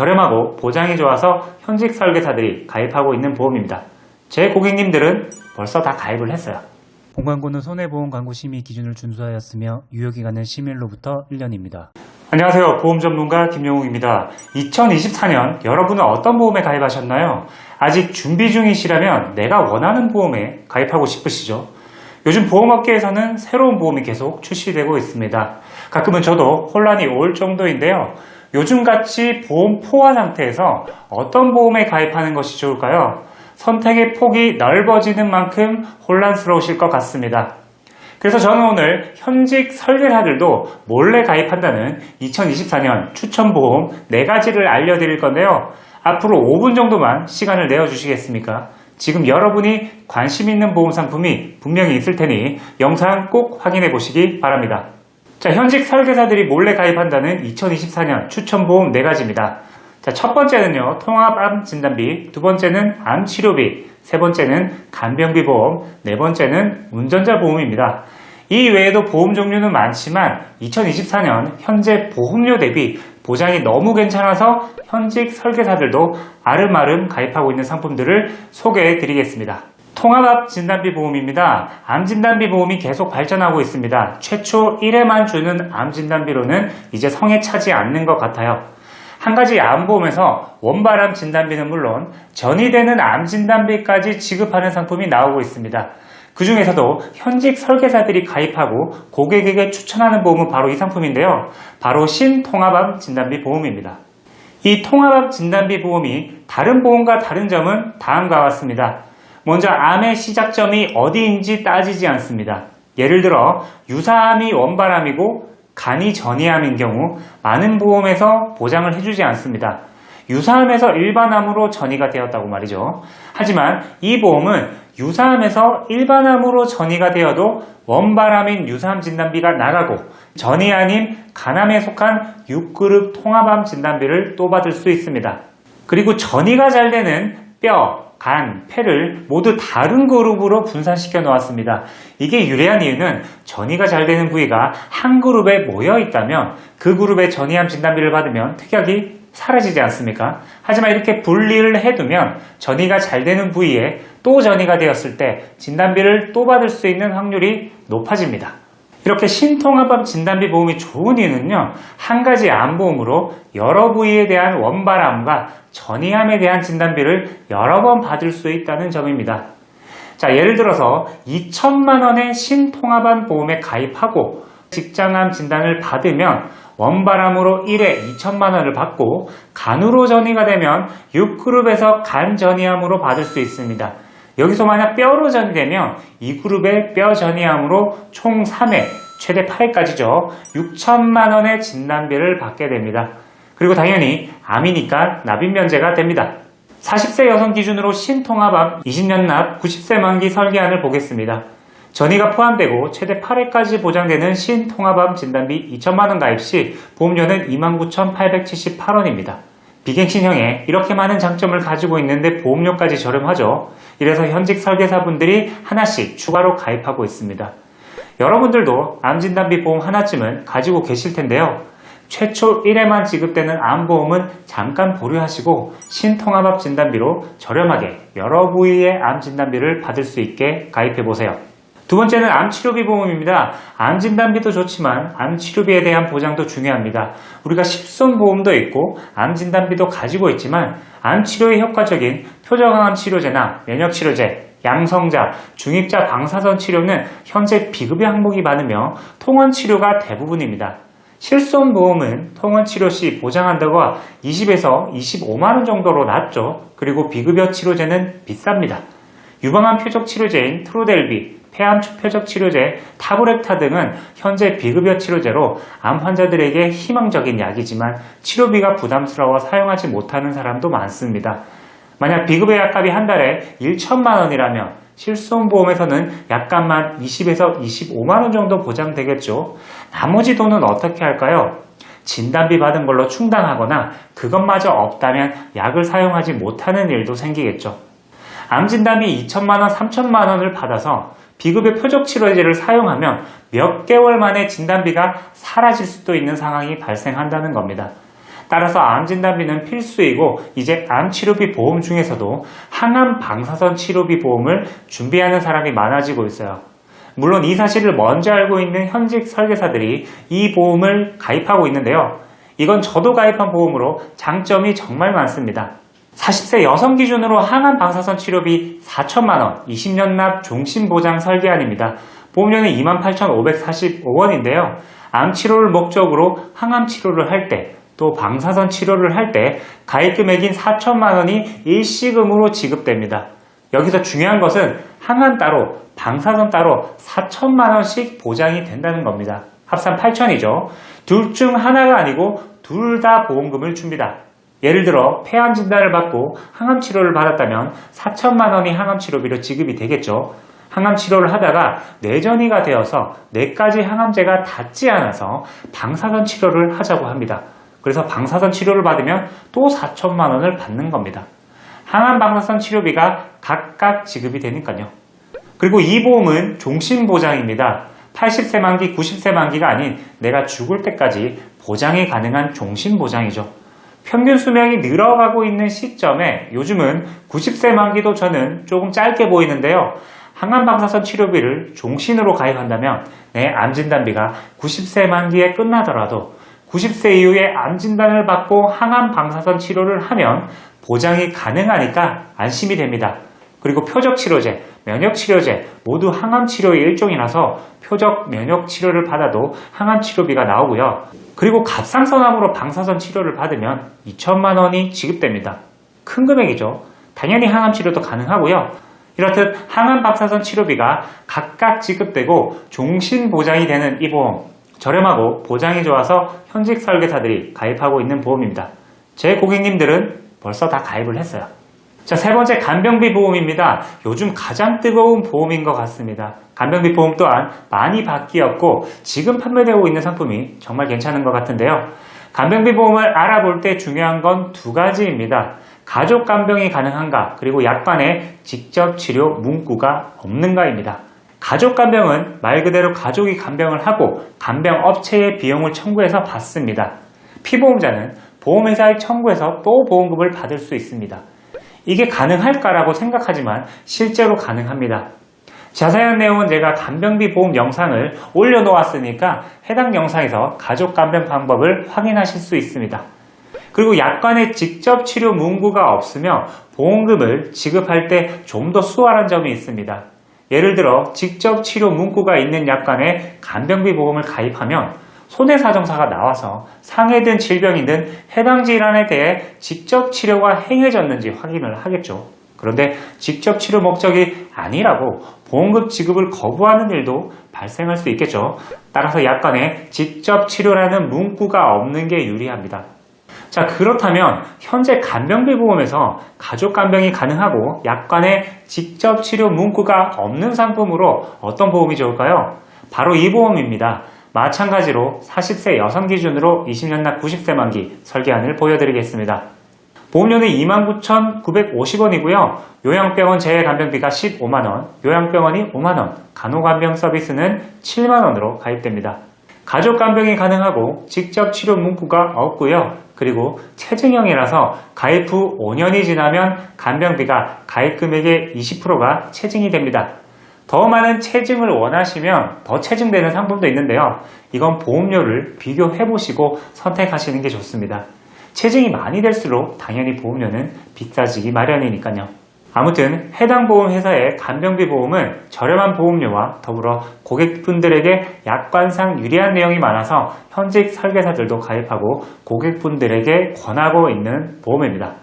저렴하고 보장이 좋아서 현직 설계사들이 가입하고 있는 보험입니다. 제 고객님들은 벌써 다 가입을 했어요. 본광고는 손해보험 광고 심의 기준을 준수하였으며 유효기간은 심의일로부터 1년입니다. 안녕하세요. 보험 전문가 김용욱입니다. 2024년 여러분은 어떤 보험에 가입하셨나요? 아직 준비 중이시라면 내가 원하는 보험에 가입하고 싶으시죠? 요즘 보험업계에서는 새로운 보험이 계속 출시되고 있습니다. 가끔은 저도 혼란이 올 정도인데요. 요즘같이 보험 포화 상태에서 어떤 보험에 가입하는 것이 좋을까요? 선택의 폭이 넓어지는 만큼 혼란스러우실 것 같습니다. 그래서 저는 오늘 현직 설계사들도 몰래 가입한다는 2024년 추천보험 4가지를 알려드릴 건데요. 앞으로 5분 정도만 시간을 내어주시겠습니까? 지금 여러분이 관심 있는 보험 상품이 분명히 있을 테니 영상 꼭 확인해 보시기 바랍니다. 자, 현직 설계사들이 몰래 가입한다는 2024년 추천보험 4가지입니다. 자, 첫 번째는요, 통합암 진단비, 두 번째는 암 치료비, 세 번째는 간병비 보험, 네 번째는 운전자 보험입니다. 이 외에도 보험 종류는 많지만 2024년 현재 보험료 대비 보장이 너무 괜찮아서 현직 설계사들도 아름아름 가입하고 있는 상품들을 소개해 드리겠습니다. 통합암 진단비 보험입니다. 암 진단비 보험이 계속 발전하고 있습니다. 최초 1회만 주는 암 진단비로는 이제 성에 차지 않는 것 같아요. 한 가지 암보험에서 원발암 진단비는 물론 전이되는 암 진단비까지 지급하는 상품이 나오고 있습니다. 그 중에서도 현직 설계사들이 가입하고 고객에게 추천하는 보험은 바로 이 상품인데요. 바로 신통합암 진단비 보험입니다. 이 통합암 진단비 보험이 다른 보험과 다른 점은 다음과 같습니다. 먼저 암의 시작점이 어디인지 따지지 않습니다. 예를 들어 유사암이 원발암이고 간이 전이암인 경우 많은 보험에서 보장을 해주지 않습니다. 유사암에서 일반암으로 전이가 되었다고 말이죠. 하지만 이 보험은 유사암에서 일반암으로 전이가 되어도 원발암인 유사암 진단비가 나가고 전이 아닌 간암에 속한 6그룹 통합암 진단비를 또 받을 수 있습니다. 그리고 전이가 잘 되는 뼈, 간, 폐를 모두 다른 그룹으로 분산시켜 놓았습니다. 이게 유리한 이유는 전이가 잘 되는 부위가 한 그룹에 모여 있다면 그 그룹의 전이암 진단비를 받으면 특약이 사라지지 않습니까? 하지만 이렇게 분리를 해두면 전이가 잘 되는 부위에 또 전이가 되었을 때 진단비를 또 받을 수 있는 확률이 높아집니다. 이렇게 신통합암 진단비 보험이 좋은 이유는요, 한 가지 암보험으로 여러 부위에 대한 원발암과 전이암에 대한 진단비를 여러 번 받을 수 있다는 점입니다. 자, 예를 들어서 2천만 원의 신통합암 보험에 가입하고 직장암 진단을 받으면 원발암으로 1회 2천만 원을 받고 간으로 전이가 되면 6그룹에서 간 전이암으로 받을 수 있습니다. 여기서 만약 뼈로 전이되면 이 그룹의 뼈 전이암으로 총 3회, 최대 8회까지죠. 6천만 원의 진단비를 받게 됩니다. 그리고 당연히 암이니까 납입 면제가 됩니다. 40세 여성 기준으로 신통합암 20년 납 90세 만기 설계안을 보겠습니다. 전이가 포함되고 최대 8회까지 보장되는 신통합암 진단비 2천만 원 가입 시 보험료는 29,878원입니다. 비갱신형에 이렇게 많은 장점을 가지고 있는데 보험료까지 저렴하죠. 이래서 현직 설계사분들이 하나씩 추가로 가입하고 있습니다. 여러분들도 암진단비 보험 하나쯤은 가지고 계실 텐데요. 최초 1회만 지급되는 암보험은 잠깐 보류하시고 신통합암 진단비로 저렴하게 여러 부위의 암 진단비를 받을 수 있게 가입해보세요. 두 번째는 암치료비 보험입니다. 암진단비도 좋지만 암치료비에 대한 보장도 중요합니다. 우리가 실손보험도 있고 암진단비도 가지고 있지만 암치료에 효과적인 표적암 치료제나 면역치료제, 양성자, 중입자 방사선 치료는 현재 비급여 항목이 많으며 통원치료가 대부분입니다. 실손보험은 통원치료 시 보장한다고 20에서 25만원 정도로 낮죠. 그리고 비급여 치료제는 비쌉니다. 유방암 표적 치료제인 트로델비, 폐암 표적 치료제, 타브렉타 등은 현재 비급여 치료제로 암 환자들에게 희망적인 약이지만 치료비가 부담스러워 사용하지 못하는 사람도 많습니다. 만약 비급여 약값이 한 달에 1천만 원이라면 실손보험에서는 약값만 20에서 25만 원 정도 보장되겠죠. 나머지 돈은 어떻게 할까요? 진단비 받은 걸로 충당하거나 그것마저 없다면 약을 사용하지 못하는 일도 생기겠죠. 암진단비 2천만 원, 3천만 원을 받아서 비급여 표적 치료제를 사용하면 몇 개월 만에 진단비가 사라질 수도 있는 상황이 발생한다는 겁니다. 따라서 암 진단비는 필수이고 이제 암 치료비 보험 중에서도 항암 방사선 치료비 보험을 준비하는 사람이 많아지고 있어요. 물론 이 사실을 먼저 알고 있는 현직 설계사들이 이 보험을 가입하고 있는데요. 이건 저도 가입한 보험으로 장점이 정말 많습니다. 40세 여성 기준으로 항암 방사선 치료비 4천만원 20년 납 종신보장 설계안입니다. 보험료는 28,545원인데요. 암 치료를 목적으로 항암 치료를 할 때, 또 방사선 치료를 할 때 가입 금액인 4천만 원이 일시금으로 지급됩니다. 여기서 중요한 것은 항암 따로, 방사선 따로 4천만 원씩 보장이 된다는 겁니다. 합산 8천이죠. 둘 중 하나가 아니고 둘 다 보험금을 줍니다. 예를 들어 폐암 진단을 받고 항암 치료를 받았다면 4천만 원이 항암 치료비로 지급이 되겠죠. 항암 치료를 하다가 뇌전이가 되어서 뇌까지 항암제가 닿지 않아서 방사선 치료를 하자고 합니다. 그래서 방사선 치료를 받으면 또 4천만 원을 받는 겁니다. 항암 방사선 치료비가 각각 지급이 되니까요. 그리고 이 보험은 종신보장입니다. 80세 만기, 90세 만기가 아닌 내가 죽을 때까지 보장이 가능한 종신보장이죠. 평균 수명이 늘어가고 있는 시점에 요즘은 90세 만기도 저는 조금 짧게 보이는데요. 항암 방사선 치료비를 종신으로 가입한다면 내 암 진단비가 90세 만기에 끝나더라도 90세 이후에 암 진단을 받고 항암 방사선 치료를 하면 보장이 가능하니까 안심이 됩니다. 그리고 표적 치료제, 면역 치료제 모두 항암 치료의 일종이라서 표적 면역 치료를 받아도 항암 치료비가 나오고요. 그리고 갑상선암으로 방사선 치료를 받으면 2천만 원이 지급됩니다. 큰 금액이죠. 당연히 항암 치료도 가능하고요. 이렇듯 항암 방사선 치료비가 각각 지급되고 종신 보장이 되는 이 보험, 저렴하고 보장이 좋아서 현직 설계사들이 가입하고 있는 보험입니다. 제 고객님들은 벌써 다 가입을 했어요. 자, 세 번째 간병비 보험입니다. 요즘 가장 뜨거운 보험인 것 같습니다. 간병비 보험 또한 많이 바뀌었고 지금 판매되고 있는 상품이 정말 괜찮은 것 같은데요. 간병비 보험을 알아볼 때 중요한 건 두 가지입니다. 가족 간병이 가능한가, 그리고 약관에 직접 치료 문구가 없는가입니다. 가족 간병은 말 그대로 가족이 간병을 하고 간병업체의 비용을 청구해서 받습니다. 피보험자는 보험회사에 청구해서 또 보험금을 받을 수 있습니다. 이게 가능할까라고 생각하지만 실제로 가능합니다. 자세한 내용은 제가 간병비 보험 영상을 올려놓았으니까 해당 영상에서 가족 간병 방법을 확인하실 수 있습니다. 그리고 약관에 직접 치료 문구가 없으며 보험금을 지급할 때 좀 더 수월한 점이 있습니다. 예를 들어 직접 치료 문구가 있는 약관에 간병비 보험을 가입하면 손해사정사가 나와서 상해든 질병이든 해당 질환에 대해 직접 치료가 행해졌는지 확인을 하겠죠. 그런데 직접 치료 목적이 아니라고 보험금 지급을 거부하는 일도 발생할 수 있겠죠. 따라서 약관에 직접 치료라는 문구가 없는 게 유리합니다. 자, 그렇다면 현재 간병비 보험에서 가족 간병이 가능하고 약관에 직접 치료 문구가 없는 상품으로 어떤 보험이 좋을까요? 바로 이 보험입니다. 마찬가지로 40세 여성 기준으로 20년 납 90세 만기 설계안을 보여드리겠습니다. 보험료는 29,950원이고요. 요양병원 재간병비가 15만원, 요양병원이 5만원, 간호간병 서비스는 7만원으로 가입됩니다. 가족 간병이 가능하고 직접 치료 문구가 없고요. 그리고 체증형이라서 가입 후 5년이 지나면 간병비가 가입 금액의 20%가 체증이 됩니다. 더 많은 체증을 원하시면 더 체증되는 상품도 있는데요. 이건 보험료를 비교해보시고 선택하시는 게 좋습니다. 체증이 많이 될수록 당연히 보험료는 비싸지기 마련이니까요. 아무튼 해당 보험회사의 간병비 보험은 저렴한 보험료와 더불어 고객분들에게 약관상 유리한 내용이 많아서 현직 설계사들도 가입하고 고객분들에게 권하고 있는 보험입니다.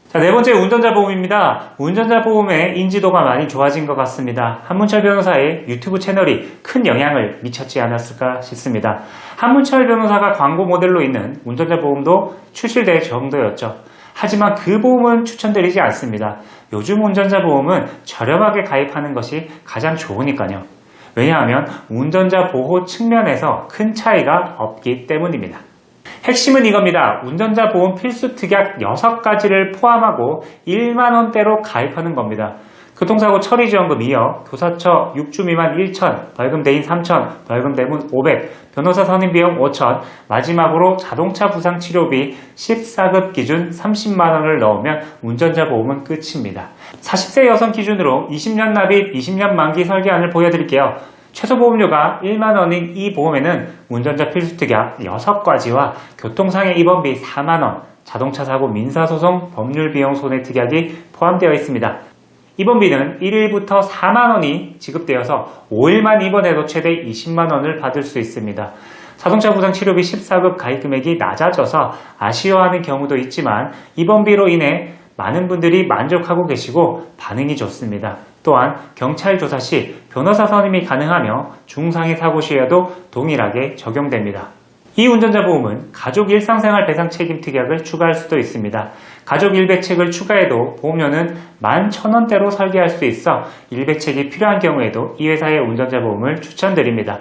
자, 네 번째 운전자 보험입니다. 운전자 보험의 인지도가 많이 좋아진 것 같습니다. 한문철 변호사의 유튜브 채널이 큰 영향을 미쳤지 않았을까 싶습니다. 한문철 변호사가 광고 모델로 있는 운전자 보험도 출시될 정도였죠. 하지만 그 보험은 추천드리지 않습니다. 요즘 운전자 보험은 저렴하게 가입하는 것이 가장 좋으니까요. 왜냐하면 운전자 보호 측면에서 큰 차이가 없기 때문입니다. 핵심은 이겁니다. 운전자 보험 필수 특약 6가지를 포함하고 1만원대로 가입하는 겁니다. 교통사고 처리지원금 2억, 교사처 6주 미만 1천, 벌금 대인 3천, 벌금 대문 500, 변호사 선임비용 5천, 마지막으로 자동차 부상치료비 14급 기준 30만원을 넣으면 운전자 보험은 끝입니다. 40세 여성 기준으로 20년 납입, 20년 만기 설계안을 보여드릴게요. 최소 보험료가 1만원인 이 보험에는 운전자 필수특약 6가지와 교통상해 입원비 4만원, 자동차 사고 민사소송 법률비용 손해특약이 포함되어 있습니다. 입원비는 1일부터 4만원이 지급되어서 5일만 입원해도 최대 20만원을 받을 수 있습니다. 자동차 부상 치료비 14급 가입금액이 낮아져서 아쉬워하는 경우도 있지만 입원비로 인해 많은 분들이 만족하고 계시고 반응이 좋습니다. 또한 경찰 조사 시 변호사 선임이 가능하며 중상해 사고 시에도 동일하게 적용됩니다. 이 운전자 보험은 가족 일상생활 배상 책임 특약을 추가할 수도 있습니다. 가족 일배책을 추가해도 보험료는 11,000원대로 설계할 수 있어 일배책이 필요한 경우에도 이 회사의 운전자 보험을 추천드립니다.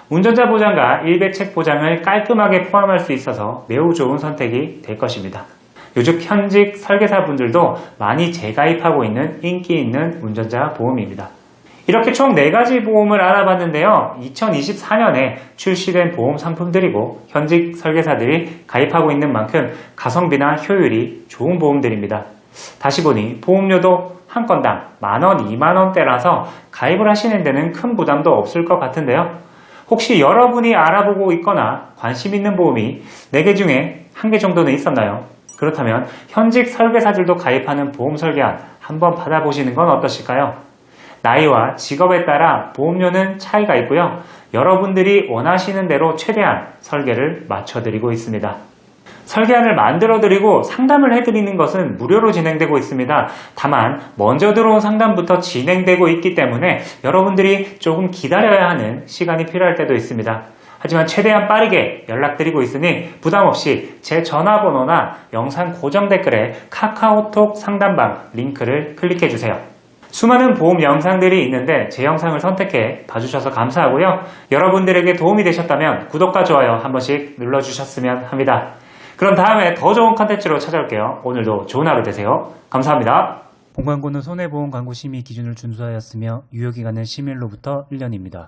운전자 보장과 일배책 보장을 깔끔하게 포함할 수 있어서 매우 좋은 선택이 될 것입니다. 요즘 현직 설계사분들도 많이 재가입하고 있는 인기 있는 운전자 보험입니다. 이렇게 총 4가지 보험을 알아봤는데요. 2024년에 출시된 보험 상품들이고 현직 설계사들이 가입하고 있는 만큼 가성비나 효율이 좋은 보험들입니다. 다시 보니 보험료도 한 건당 10,000원, 20,000원대라서 가입을 하시는 데는 큰 부담도 없을 것 같은데요. 혹시 여러분이 알아보고 있거나 관심 있는 보험이 4개 중에 1개 정도는 있었나요? 그렇다면 현직 설계사들도 가입하는 보험 설계안 한번 받아보시는 건 어떠실까요? 나이와 직업에 따라 보험료는 차이가 있고요. 여러분들이 원하시는 대로 최대한 설계를 맞춰드리고 있습니다. 설계안을 만들어드리고 상담을 해드리는 것은 무료로 진행되고 있습니다. 다만 먼저 들어온 상담부터 진행되고 있기 때문에 여러분들이 조금 기다려야 하는 시간이 필요할 때도 있습니다. 하지만 최대한 빠르게 연락드리고 있으니 부담없이 제 전화번호나 영상 고정 댓글에 카카오톡 상담방 링크를 클릭해주세요. 수많은 보험 영상들이 있는데 제 영상을 선택해 봐주셔서 감사하고요. 여러분들에게 도움이 되셨다면 구독과 좋아요 한 번씩 눌러주셨으면 합니다. 그럼 다음에 더 좋은 컨텐츠로 찾아올게요. 오늘도 좋은 하루 되세요. 감사합니다. 본광고는 손해보험 광고 심의 기준을 준수하였으며 유효기간은 심의일로부터 1년입니다.